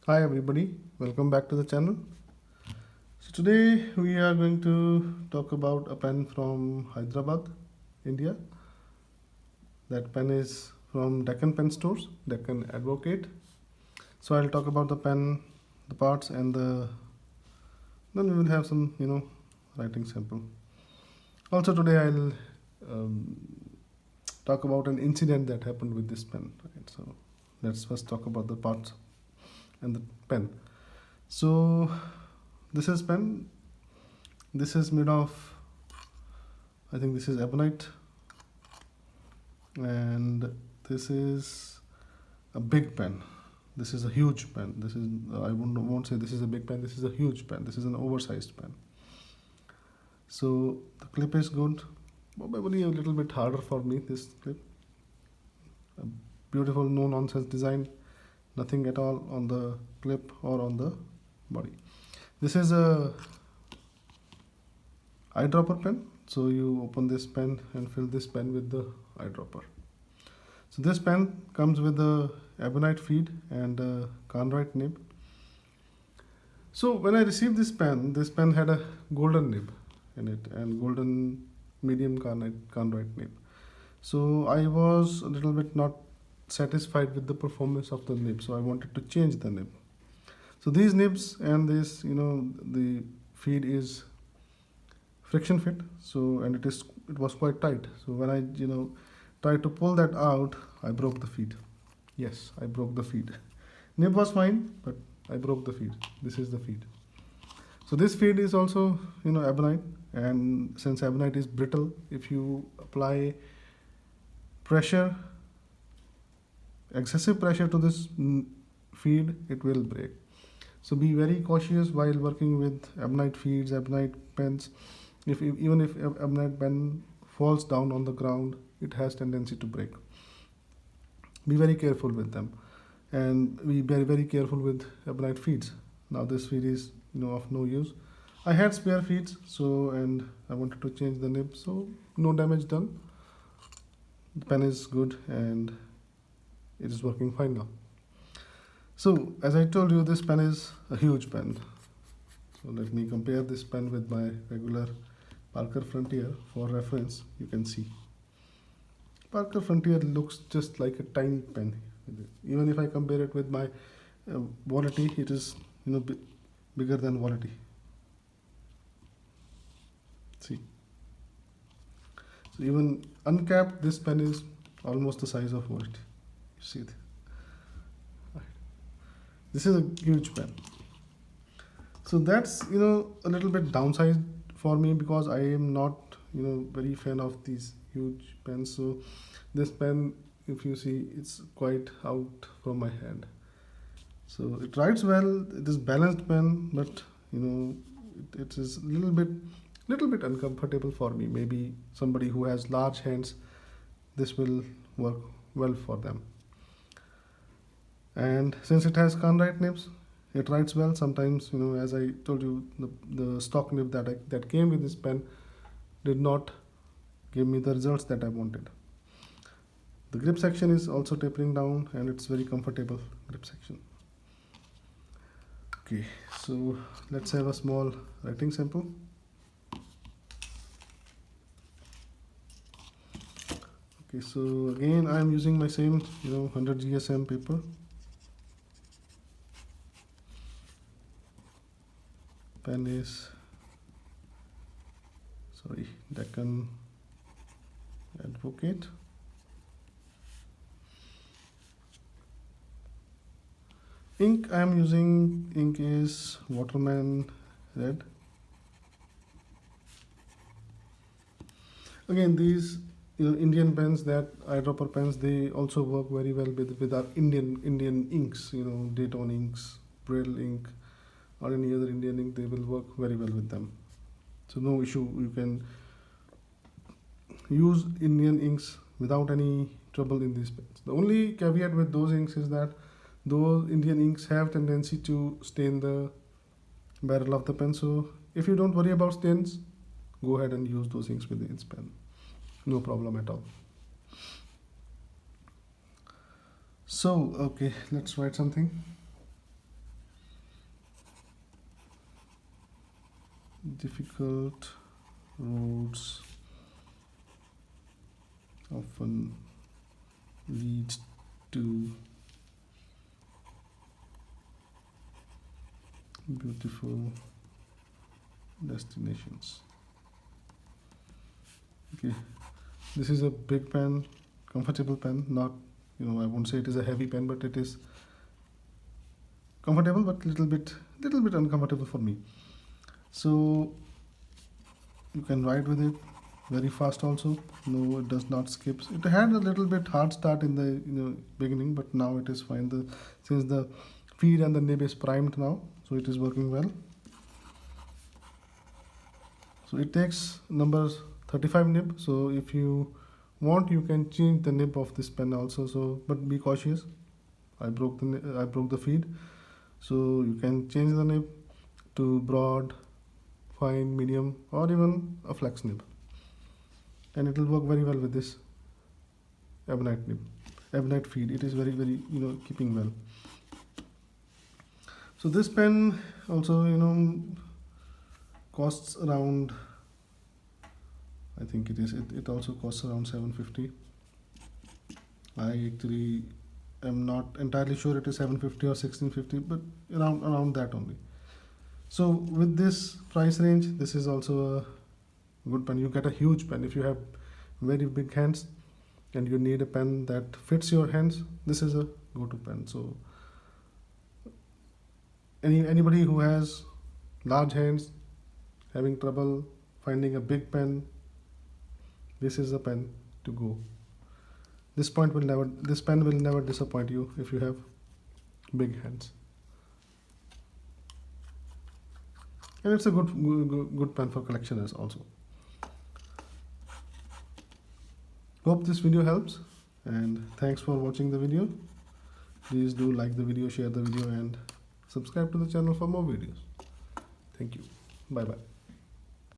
Hi everybody, welcome back to the channel. So today we are going to talk about a pen from Hyderabad, India. That pen is from Deccan Pen Stores, Deccan Advocate. So I'll talk about the pen, the parts, and then we will have some writing sample. Also today I'll um, talk about an incident that happened with this pen. Right? So let's first talk about the parts and the pen. So this is pen. This is made of, I think this is ebonite, and this is a big pen. This is a huge pen. This is I won't say this is a big pen. This is a huge pen. This is an oversized pen. So the clip is good. Probably a little bit harder for me. This clip, a beautiful no nonsense design. Nothing at all on the clip or on the body. This is a eyedropper pen. So you open this pen and fill this pen with the eyedropper. So this pen comes with a ebonite feed and a Conrite nib. So when I received this pen had a golden nib in it and golden medium Conrite nib. So I was a little bit not satisfied with the performance of the nib, so I wanted to change the nib. So these nibs and this, the feed is friction fit. So and it was quite tight. So when I tried to pull that out, I broke the feed. Yes, I broke the feed. Nib was fine, but I broke the feed. This is the feed. So this feed is also ebonite, and since ebonite is brittle, if you apply pressure, excessive pressure to this feed, it will break. So be very cautious while working with ebonite feeds, ebonite pens. Even if ebonite pen falls down on the ground, it has tendency to break. Be very careful with them, and be very careful with ebonite feeds. Now this feed is of no use. I had spare feeds, so and I wanted to change the nib, so no damage done. The pen is good and it is working fine now. So as I told you, this pen is a huge pen. So let me compare this pen with my regular Parker Frontier for reference. You can see Parker Frontier looks just like a tiny pen. Even if I compare it with my Volati, it is bigger than Volati. See, so even uncapped, this pen is almost the size of Volati. You see, this is a huge pen. So that's a little bit downside for me because I am not very fan of these huge pens. So this pen, if you see, it's quite out from my hand. So it writes well. It is balanced pen, but it is a little bit uncomfortable for me. Maybe somebody who has large hands, this will work well for them. And since it has Conrite nibs, it writes well. Sometimes as I told you, the stock nib that came with this pen did not give me the results that I wanted. The grip section is also tapering down and it's very comfortable grip section. Okay, so let's have a small writing sample. Okay, so again I am using my same 100 GSM paper. Pen is Deccan Advocate. Ink I am using, ink is Waterman Red. Again, these Indian pens, that eyedropper pens, they also work very well with our Indian inks, Dayton inks, Brill ink, or any other Indian ink. They will work very well with them. So no issue. You can use Indian inks without any trouble in these pens. The only caveat with those inks is that those Indian inks have tendency to stain the barrel of the pen. So if you don't worry about stains, go ahead and use those inks with this pen. No problem at all. So okay, let's write something. Difficult roads often lead to beautiful destinations. Okay, this is a big pen, comfortable pen, not, I won't say it is a heavy pen, but it is comfortable, but little bit uncomfortable for me. So you can write with it very fast also. No, it does not skip. It had a little bit hard start in the beginning, but now it is fine. Since the feed and the nib is primed now, so it is working well. So it takes numbers 35 nib. So if you want, you can change the nib of this pen also. So, but be cautious. I broke the feed. So you can change the nib to broad, fine, medium, or even a flex nib, and it will work very well with this ebonite nib, ebonite feed. It is very keeping well. So this pen also costs around, I think it also costs around 750. I actually am not entirely sure it is 750 or 1650, but around that only. So with this price range, this is also a good pen. You get a huge pen. If you have very big hands and you need a pen that fits your hands, this is a go-to pen. So anybody who has large hands, having trouble finding a big pen, this is a pen to go. This pen will never disappoint you if you have big hands. And it's a good pen for collectioners also. Hope this video helps, and thanks for watching the video. Please do like the video, share the video, and subscribe to the channel for more videos. Thank you. Bye bye.